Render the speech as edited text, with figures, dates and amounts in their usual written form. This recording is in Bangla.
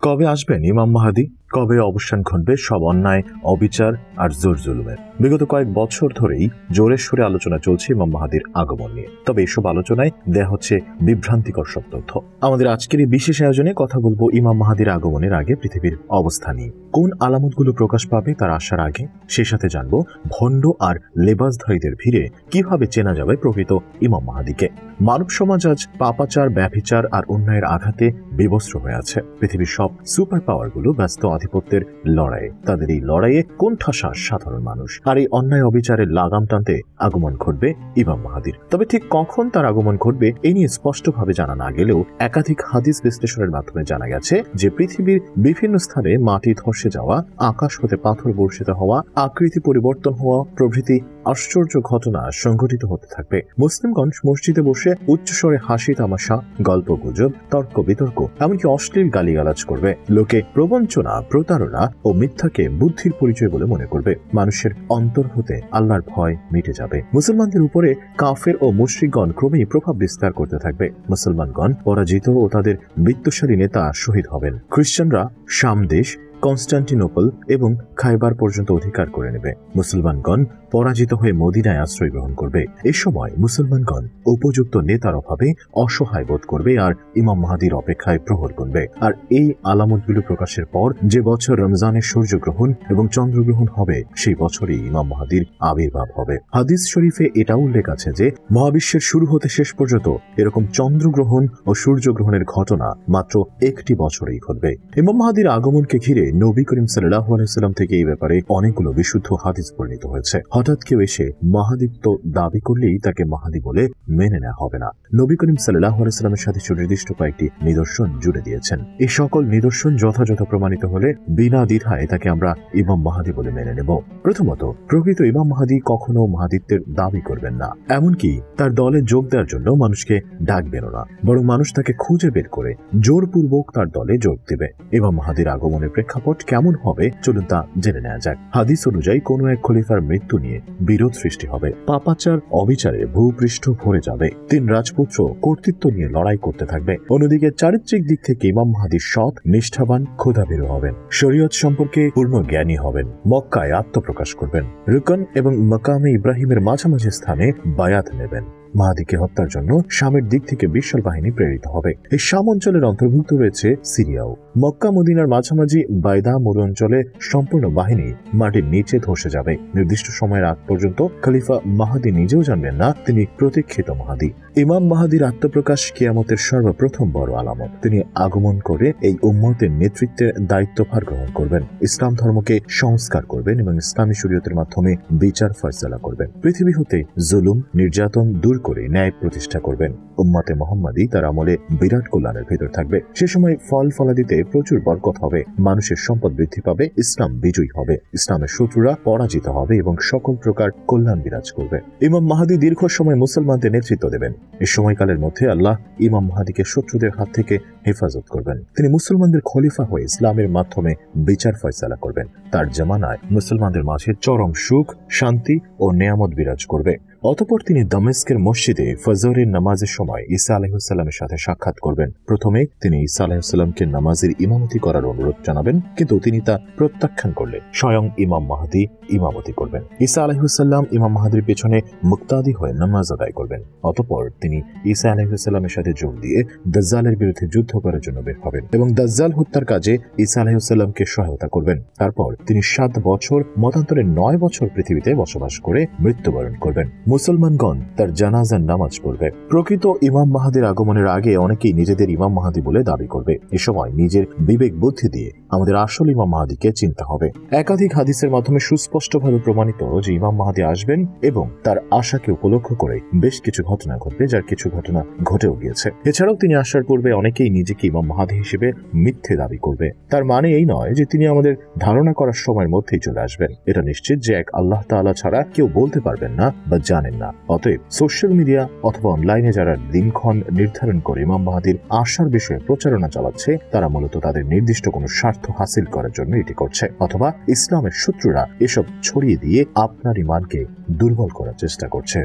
কবে আসবেন ইমাম মাহদী? কবে অবসান ঘটবে সব অন্যায়, অবিচার আর জোর জুলুমের? বিগত কয়েক বছর ধরেই জোরে সোরে আলোচনা চলছে ইমাম মাহদীর আগমন নিয়ে। তবে এসব আলোচনায় দেয়া হচ্ছে বিভ্রান্তিকর সব তথ্য। আমাদের আজকের এই বিশেষ আয়োজনে কথা বলবো ইমাম মাহদীর আগমনের আগে পৃথিবীর অবস্থা নিয়ে। কোন আলামতগুলো প্রকাশ পাবে তার আসার আগে, সেই সাথে জানবো ভণ্ড আর লেবাসধারীদের ভিড়ে কিভাবে চেনা যাবে প্রকৃত ইমাম মাহদীকে। মানব সমাজ আজ পাপাচার, ব্যভিচার আর অন্যায়ের আঘাতে বিবস্ত্র হয়ে আছে। পৃথিবীর সব সুপার পাওয়ারগুলো ব্যস্ত আধিপত্যের লড়াইয়ে। তাদের এই লড়াইয়ে কোণঠাসা সাধারণ মানুষ। আর এই অন্যায় অবিচারের লাগাম টানতে আগমন ঘটবে ইমাম মাহদীর। তবে ঠিক কখন তার আগমন ঘটবে এ নিয়ে স্পষ্টভাবে জানা না গেলেও একাধিক হাদিস বিশ্লেষণের মাধ্যমে জানা গেছে যে পৃথিবীর বিভিন্ন স্থানে মাটি ধসে যাওয়া, আকাশ হতে পাথর বর্ষিত হওয়া, আকৃতি পরিবর্তন হওয়া প্রভৃতি আশ্চর্য ঘটনা সংঘটিত হতে থাকবে। মুসলিমগণ মসজিদে বসে উচ্চস্বরে হাসি তামাশা, গল্প গুজব, তর্ক বিতর্ক, এমনকি অশ্লীল গালিগালাজ করবে। লোকে প্রবঞ্চনা, প্রতারণা ও মিথ্যাকে বুদ্ধির পরিচয় বলে মনে করবে। মানুষের অন্তর হতে আল্লাহর ভয় মিটে যাবে। মুসলমানদের উপরে কাফের ও মুশরিকগণ ক্রমেই প্রভাব বিস্তার করতে থাকবে। মুসলমানগণ পরাজিত ও তাদের বিত্তশালী নেতা শহীদ হবেন। খ্রিস্টানরা শাম দেশ, কনস্টান্টিনোপল এবং খাইবার পর্যন্ত অধিকার করে নেবে। মুসলমানগণ পরাজিত হয়ে মদিনায় আশ্রয় গ্রহণ করবে। এ সময় মুসলমানগণ উপযুক্ত নেতার অভাবে অসহায় বোধ করবে আর ইমাম মাহদীর অপেক্ষায় প্রহর গুনবে। আর এই আলামতগুলো প্রকাশের পর যে বছর রমজানের সূর্যগ্রহণ এবং চন্দ্রগ্রহণ হবে সেই বছরই ইমাম মাহদীর আবির্ভাব হবে। হাদিস শরীফে এটা উল্লেখ আছে যে মহাবিশ্বের শুরু হতে শেষ পর্যন্ত এরকম চন্দ্রগ্রহণ ও সূর্যগ্রহণের ঘটনা মাত্র একটি বছরেই ঘটবে। ইমাম মাহদীর আগমনকে ঘিরে নবী করিম সাল্লাল্লাহু আলাইহি ওয়াসাল্লাম থেকে এই ব্যাপারে অনেকগুলো বিশুদ্ধ হাদিস বর্ণিত হয়েছে। হঠাৎ কেউ এসে মাহদীত্ব দাবি করলেই তাকে মাহদী বলে মেনে নেওয়া হবে না। নবী করিম সাল্লাল্লাহু আলাইহি ওয়াসাল্লামের সাথে সুনির্দিষ্ট কয়েকটি নিদর্শন জুড়ে দিয়েছেন। এই সকল নিদর্শন যথাযথ প্রমাণিত হলে বিনা দ্বিধায় তাকে আমরা ইমাম মাহদী বলে মেনে নেব। প্রথমত, প্রকৃত ইমাম মাহদী কখনো মাহদীত্বের দাবি করবেন না, এমনকি তার দলে যোগ দেওয়ার জন্য মানুষকে ডাকবেনও না, বরং মানুষ তাকে খুঁজে বের করে জোরপূর্বক তার দলে যোগ দেবে। ইমাম মাহদীর আগমনের প্রেক্ষাপট কেমন হবে চলুন তা জেনে নেওয়া যাক। হাদিস অনুযায়ী কোন এক খলিফার মৃত্যু নিয়ে বিরোধ সৃষ্টি হবে, পাপাচার অবিচারে ভূপৃষ্ঠ ভরে যাবে, 3 রাজপুত্র কর্তৃত্ব নিয়ে লড়াই করতে থাকবে। অন্যদিকে চারিত্রিক দিক থেকে ইমাম মাহদী সৎ, নিষ্ঠাবান, ক্ষুধাভীরু হবেন, শরীয়ত সম্পর্কে পূর্ণ জ্ঞানী হবেন, মক্কায় আত্মপ্রকাশ করবেন, রুকন এবং মাকামে ইব্রাহিমের মাঝামাঝি স্থানে বায়াত নেবেন। মাহদীকে হত্যার জন্য শামের দিক থেকে বিশাল বাহিনী প্রেরিত হবে। এই শাম অঞ্চলের অন্তর্ভুক্ত রয়েছে সিরিয়াও। মক্কা মদিনার মাঝামাঝি বাইদা মরু অঞ্চলে সম্পূর্ণ বাহিনী মাটির নিচে ধসে যাবে। নির্দিষ্ট সময়ের আগ পর্যন্ত খলিফা মাহদী নিজেও জানবেন না তিনি প্রতীক্ষিত মাহদী। ইমাম মাহদীর আত্মপ্রকাশ কিয়ামতের সর্বপ্রথম বড় আলামত। তিনি আগমন করে এই উম্মতের নেতৃত্বের দায়িত্বভার গ্রহণ করবেন, ইসলাম ধর্মকে সংস্কার করবেন এবং ইসলামী শরীয়তের মাধ্যমে বিচার ফয়সালা করবেন। পৃথিবী হতে জুলুম, নির্যাতন দূর করে ন্যায় প্রতিষ্ঠা করবেন। উম্মতে মুহাম্মাদী তার আমলে বিরাট কল্যাণের ভেতর থাকবে। সে সময় ফল ফলাদিতে প্রচুর বরকত হবে, মানুষের সম্পদ বৃদ্ধি পাবে, ইসলাম বিজয়ী হবে, ইসলামের শত্রুরা পরাজিত হবে এবং সকল প্রকার কল্যাণ বিরাজ করবে। ইমাম মাহদী দীর্ঘ সময় মুসলমানদের নেতৃত্ব দেবেন। এই সময়কালের মধ্যে আল্লাহ ইমাম মাহদীকে শত্রুদের হাত থেকে হেফাজত করবেন। তিনি মুসলমানদের খলিফা হয়ে ইসলামের মাধ্যমে বিচার ফয়সালা করবেন। তার জামানায় মুসলমানদের মাঝে চরম সুখ, শান্তি ও নেয়ামত বিরাজ করবে। অতঃপর তিনি দামেস্কের মসজিদে ফজরের নামাজের সময় ঈসা আলাইহিস সালামের সাথে সাক্ষাৎ করবেন। প্রথমে তিনি ঈসা আলাইহিস সালামকে নামাজের ইমামতি করার অনুরোধ জানাবেন, কিন্তু তিনি তা প্রত্যাখ্যান করলে স্বয়ং ইমাম মাহদী ইমামতি করবেন। ঈসা আলাইহিস সালাম ইমাম মাহদীর পেছনে মুক্তাদি হয়ে নামাজ আদায় করবেন। অতঃপর তিনি ঈসা আলাইহিস সালামের সাথে যোগ দিয়ে দাজ্জালের বিরুদ্ধে যুদ্ধ করার জন্য বের হবেন এবং দাজ্জাল হত্যার কাজে ঈসা আলাইহিস সালামকে সহায়তা করবেন। তারপর তিনি 7 বছর, মতান্তরে 9 বছর পৃথিবীতে বসবাস করে মৃত্যুবরণ করবেন। মুসলমানগণ তার জানাজার নামাজ পড়বে। প্রকৃত ইমাম মাহদীর আগমনের আগে অনেকেই নিজেদের ইমাম মাহদী বলে দাবি করবে। এ সময় নিজের বিবেক বুদ্ধি দিয়ে আমাদের আসল ইমাম মাহদীকে চিনতে হবে। একাধিক হাদিসের মাধ্যমে সুস্পষ্টভাবে প্রমাণিত যে ইমাম মাহদী আসবেন এবং তার আশাকে উপলক্ষ করে বেশ কিছু ঘটনা ঘটবে, যার কিছু ঘটনা ঘটেও গিয়েছে। এছাড়াও তিনি আসার পূর্বে অনেকেই নিজেকে ইমাম মাহদী হিসেবে মিথ্যে দাবি করবে। তার মানে এই নয় যে তিনি আমাদের ধারণা করার সময়ের মধ্যেই চলে আসবেন। এটা নিশ্চিত যে এক আল্লাহ তাআলা ছাড়া কেউ বলতে পারবেন না বা জানেন না। অতএব সোশ্যাল মিডিয়া অথবা অনলাইনে যারা দিনক্ষণ নির্ধারণ করে ইমাম মাহদীর আসার বিষয়ে প্রচারণা চালাচ্ছে, তারা মূলত তাদের নির্দিষ্ট কোনো স্বার্থ হাসিল করার জন্য এটি করছে, অথবা ইসলামের শত্রুরা এসব ছড়িয়ে দিয়ে আপনার ঈমানকে দুর্বল করার চেষ্টা করছে।